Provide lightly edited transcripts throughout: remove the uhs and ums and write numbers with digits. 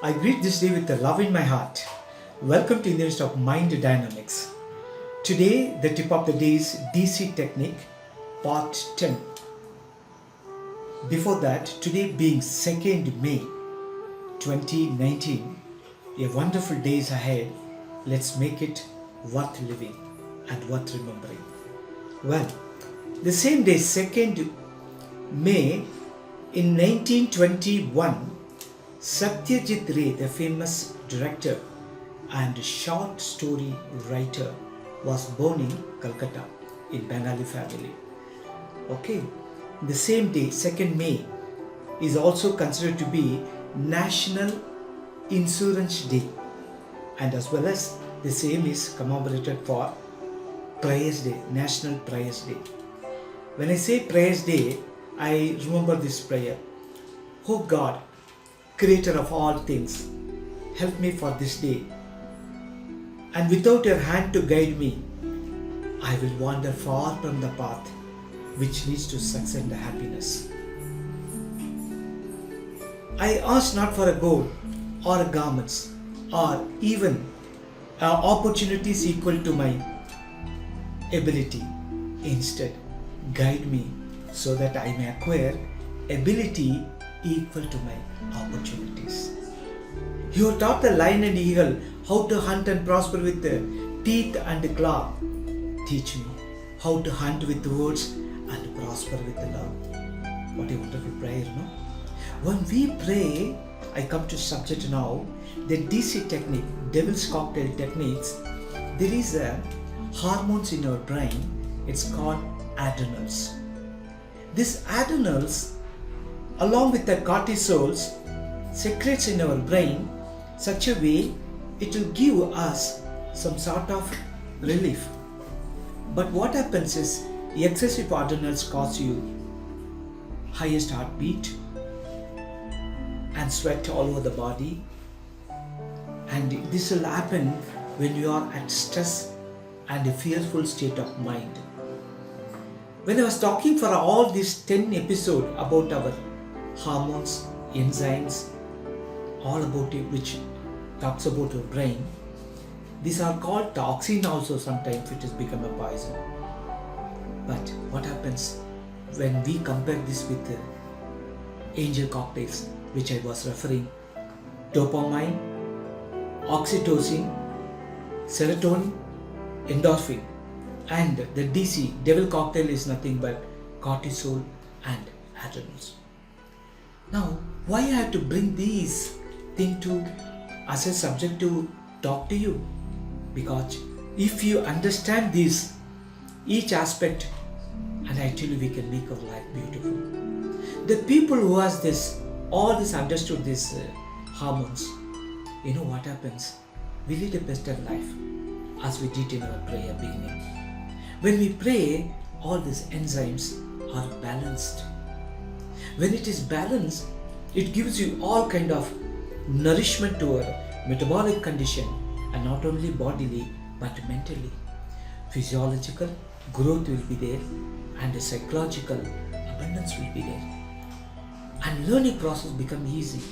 I greet this day with a love in my heart. Welcome to Institute of Mind Dynamics. Today, the tip of the day is DC Technique, Part 10. Before that, today being 2nd May 2019, a wonderful day is ahead. Let's make it worth living and worth remembering. Well, the same day, 2nd May in 1921, Satyajit Ray, the famous director and short story writer, was born in Calcutta in Bengali family. Okay, the same day, 2nd May, is also considered to be National Insurance Day, and as well as the same is commemorated for Prayers Day, National Prayers Day. When I say Prayers Day, I remember this prayer. Oh God, Creator of all things, help me for this day. And without your hand to guide me, I will wander far from the path which leads to success and happiness. I ask not for a gold or garments or even opportunities equal to my ability. Instead, guide me so that I may acquire ability equal to my opportunities. You taught the lion and eagle how to hunt and prosper with teeth and claw. Teach me how to hunt with words and prosper with love. What a wonderful prayer, no? When we pray, I come to subject now, the DC technique, devil's cocktail techniques. There is a hormones in our brain. It's called adrenals. These adrenals, along with the cortisols, secretes in our brain such a way it will give us some sort of relief. But what happens is excessive adrenals cause you highest heartbeat and sweat all over the body, and this will happen when you are at stress and a fearful state of mind. When I was talking for all these 10 episodes about our hormones, enzymes, all about it, which talks about your brain, these are called toxin also. Sometimes it has become a poison. But what happens when we compare this with the angel cocktails, which I was referring: dopamine, oxytocin, serotonin, endorphin, and the DC devil cocktail is nothing but cortisol and adrenals. Now, why I have to bring these things to as a subject to talk to you? Because if you understand this, each aspect, and I tell you, we can make our life beautiful. The people who has this, all this understood this hormones, you know what happens? We lead a better life, as we did in our prayer beginning. When we pray, all these enzymes are balanced. When it is balanced, it gives you all kind of nourishment to our metabolic condition, and not only bodily but mentally. Physiological growth will be there, and a psychological abundance will be there, and learning process become easy.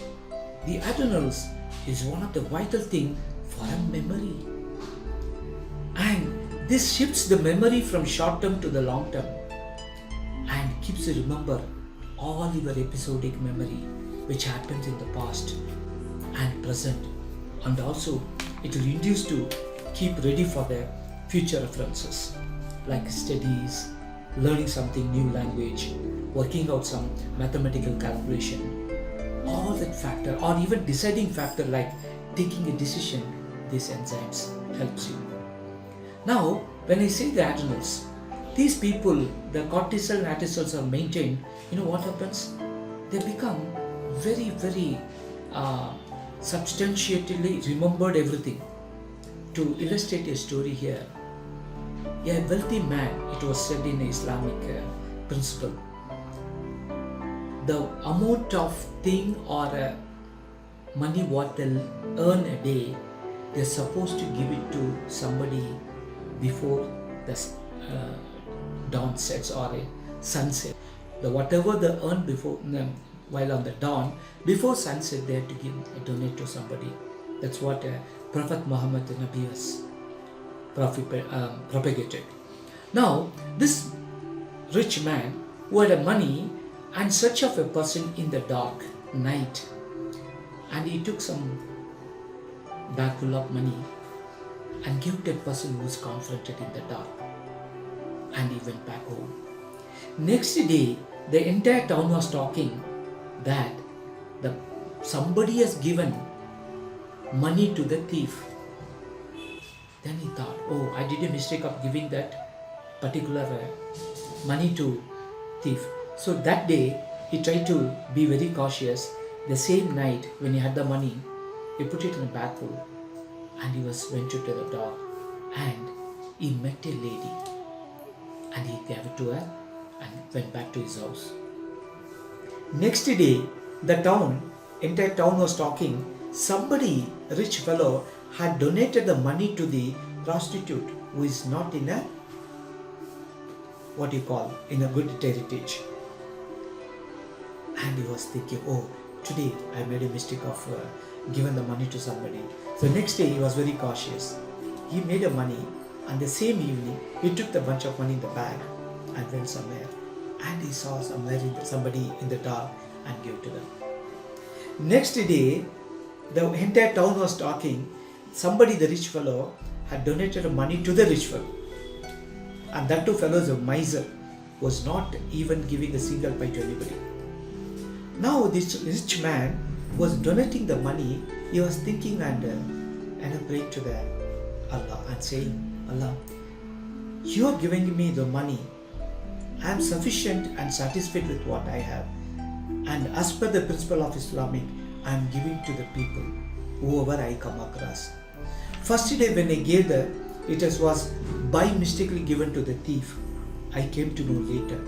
The adrenals is one of the vital thing for a memory, and this shifts the memory from short term to the long term and keeps you remember all your episodic memory which happens in the past and present, and also it will induce to keep ready for the future references like studies, learning something new language, working out some mathematical calculation, all that factor, or even deciding factor like taking a decision. These enzymes helps you. Now, when I say the adrenals, these people, the cortisol and adrenals are maintained. You know what happens? They become very, very substantially remembered everything. To illustrate a story here, a wealthy man, it was said in Islamic principle, the amount of thing or money what they'll earn a day, they're supposed to give it to somebody before the dawn sets or a sunset. The whatever they earn before while on the dawn, before sunset, they had to donate to somebody. That's what Prophet Muhammad the Nabi was propagated. Now, this rich man who had money and search of a person in the dark night, and he took some bag full of money and gave that person who was confronted in the dark, and he went back home. Next day, the entire town was talking that somebody has given money to the thief. Then he thought, oh, I did a mistake of giving that particular money to thief. So that day, he tried to be very cautious. The same night, when he had the money, he put it in a bag full, and he went to the door, and he met a lady, and he gave it to her and went back to his house. Next day, the entire town was talking. Somebody, a rich fellow, had donated the money to the prostitute who is not in a, in a good heritage. And he was thinking, oh, today I made a mistake of giving the money to somebody. So next day he was very cautious. He made a money, and the same evening he took the bunch of money in the bag and went somewhere. And he saw somebody in the dark and gave to them. Next day, the entire town was talking. Somebody, the rich fellow, had donated money to the rich fellow. And that two fellows, a miser, was not even giving a single pie to anybody. Now this rich man was donating the money. He was thinking and praying to the Allah and saying, Allah, you are giving me the money. I am sufficient and satisfied with what I have. And as per the principle of Islamic, I am giving to the people, whoever I come across. First day when I gave it was by mistakenly given to the thief. I came to know later.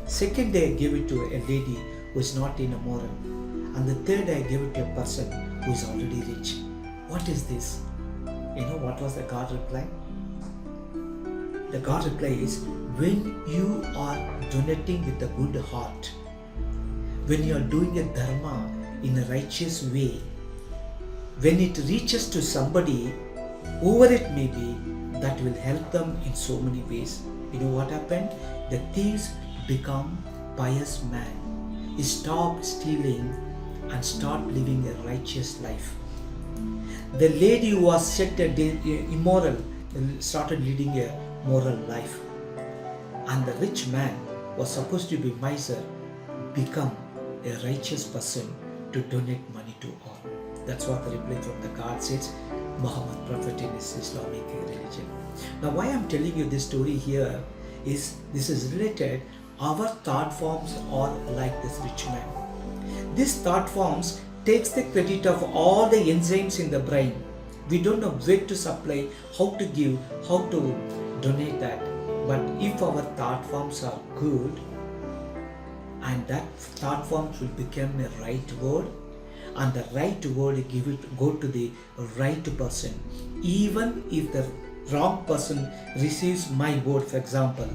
Second day I gave it to a lady who is not in a moral. And the third day I gave it to a person who is already rich. What is this? You know what was the God reply? The God reply is, when you are donating with a good heart, when you are doing a dharma in a righteous way, when it reaches to somebody, whoever it may be, that will help them in so many ways. You know what happened? The thieves become pious man. He stopped stealing and start living a righteous life. The lady who was set immoral started leading a moral life. And the rich man was supposed to be miser, become a righteous person to donate money to all. That's what the reply from the God says, Muhammad Prophet in his Islamic religion. Now why I'm telling you this story here is, this is related, our thought forms are like this rich man. This thought forms takes the credit of all the enzymes in the brain. We don't know where to supply, how to give, how to donate that. But if our thought forms are good, and that thought forms will become a right word, and the right word go to the right person. Even if the wrong person receives my word, for example,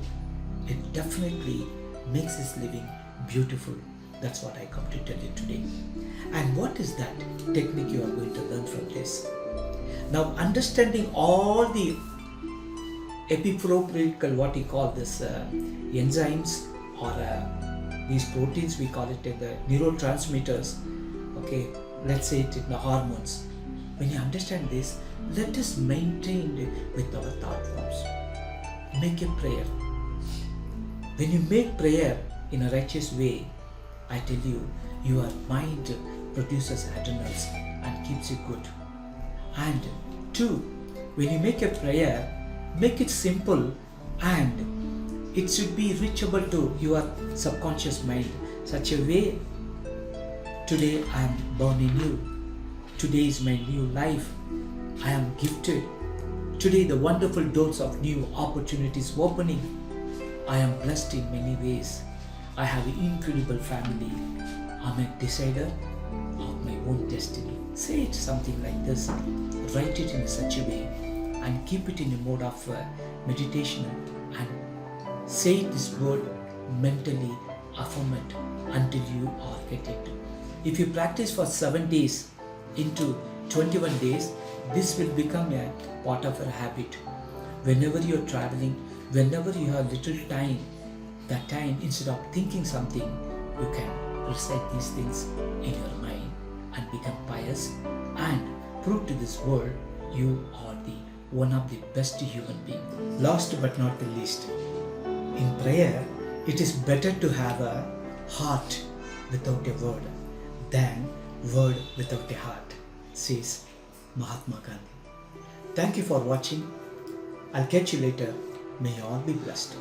it definitely makes his living beautiful. That's what I come to tell you today. And what is that technique you are going to learn from this? Now, understanding all the epiphysiological, what we call this enzymes or these proteins, we call it the neurotransmitters. Okay, let's say it in the hormones. When you understand this, let us maintain it with our thought forms. Make a prayer. When you make prayer in a righteous way, I tell you, your mind produces adrenals and keeps you good. And two, when you make a prayer, make it simple and it should be reachable to your subconscious mind. Such a way, today I am born in you. Today is my new life. I am gifted. Today the wonderful doors of new opportunities opening. I am blessed in many ways. I have an incredible family. I'm a decider of my own destiny. Say it something like this. Write it in such a way and keep it in a mode of meditation and say this word mentally, affirm it until you are get it. If you practice for 7 days into 21 days, this will become a part of a habit. Whenever you are traveling, whenever you have little time, that time instead of thinking something, you can recite these things in your mind and become pious and prove to this world you are the one of the best human beings. Last but not the least, in prayer, it is better to have a heart without a word than word without a heart, says Mahatma Gandhi. Thank you for watching. I'll catch you later. May you all be blessed.